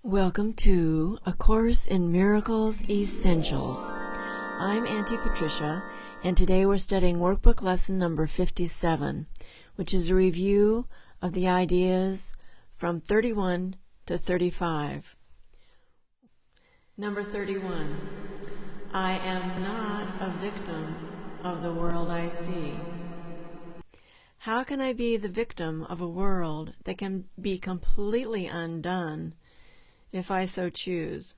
Welcome to A Course in Miracles Essentials. I'm Auntie Patricia, and today we're studying Workbook Lesson number 57, which is a review of the ideas from 31 to 35. Number 31. I am not a victim of the world I see. How can I be the victim of a world that can be completely undone if I so choose?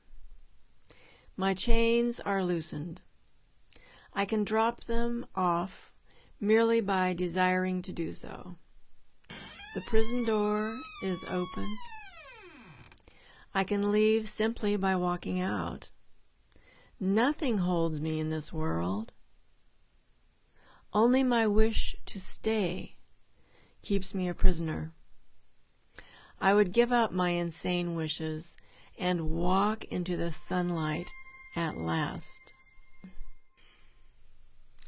My chains are loosened. I can drop them off merely by desiring to do so. The prison door is open. I can leave simply by walking out. Nothing holds me in this world. Only my wish to stay keeps me a prisoner. I would give up my insane wishes and walk into the sunlight at last.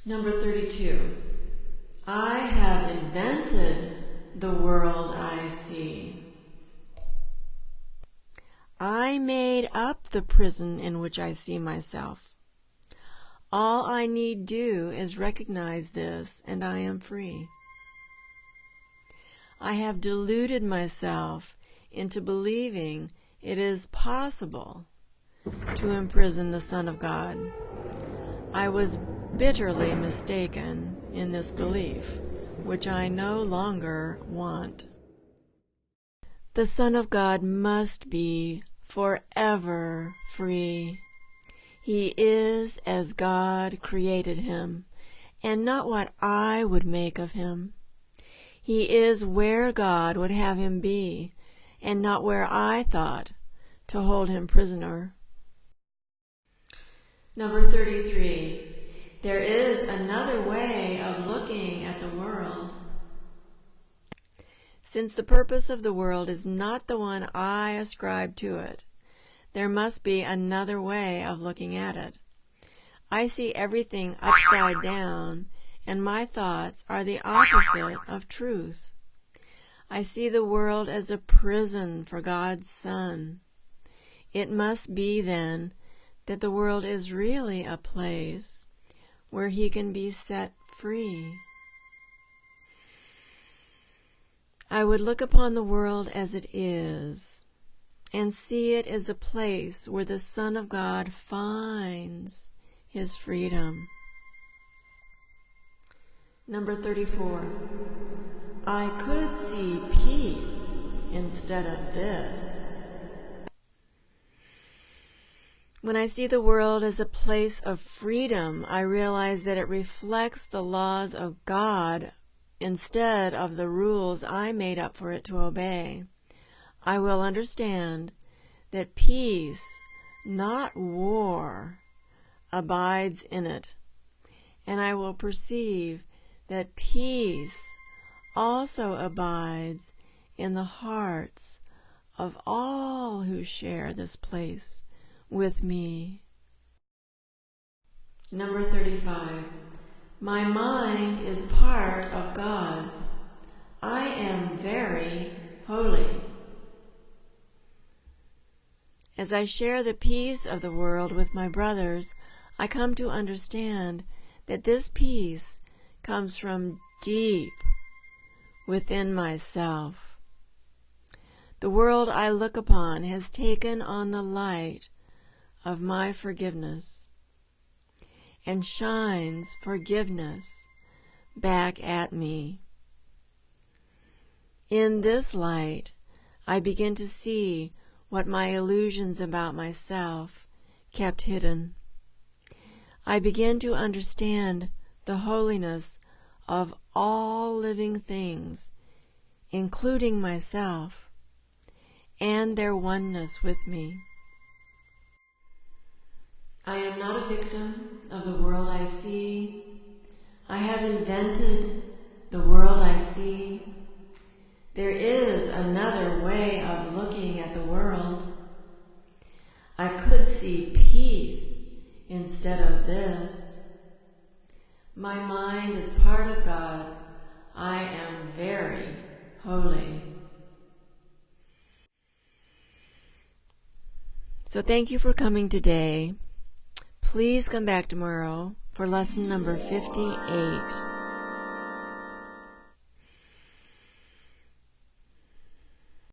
Number 32. I have invented the world I see. I made up the prison in which I see myself. All I need do is recognize this, and I am free. I have deluded myself into believing it is possible to imprison the Son of God. I was bitterly mistaken in this belief, which I no longer want. The Son of God must be forever free. He is as God created him, and not what I would make of him. He is where God would have him be, and not where I thought to hold him prisoner. Number 33. There is another way of looking at the world. Since the purpose of the world is not the one I ascribe to it, there must be another way of looking at it. I see everything upside down, and my thoughts are the opposite of truth. I see the world as a prison for God's Son. It must be, then, that the world is really a place where he can be set free. I would look upon the world as it is, and see it as a place where the Son of God finds his freedom. Number 34. I could see peace instead of this. When I see the world as a place of freedom, I realize that it reflects the laws of God instead of the rules I made up for it to obey. I will understand that peace, not war, abides in it, and I will perceive that peace also abides in the hearts of all who share this place with me. Number 35. My mind is part of God's. I am very holy. As I share the peace of the world with my brothers, I come to understand that this peace comes from deep within myself. The world I look upon has taken on the light of my forgiveness and shines forgiveness back at me. In this light, I begin to see what my illusions about myself kept hidden. I begin to understand the holiness of all living things, including myself, and their oneness with me. I am not a victim of the world I see. I have invented the world I see. There is another way of looking at the world. I could see peace instead of this. My mind is part of God's. I am very holy. So thank you for coming today. Please come back tomorrow for lesson number 58.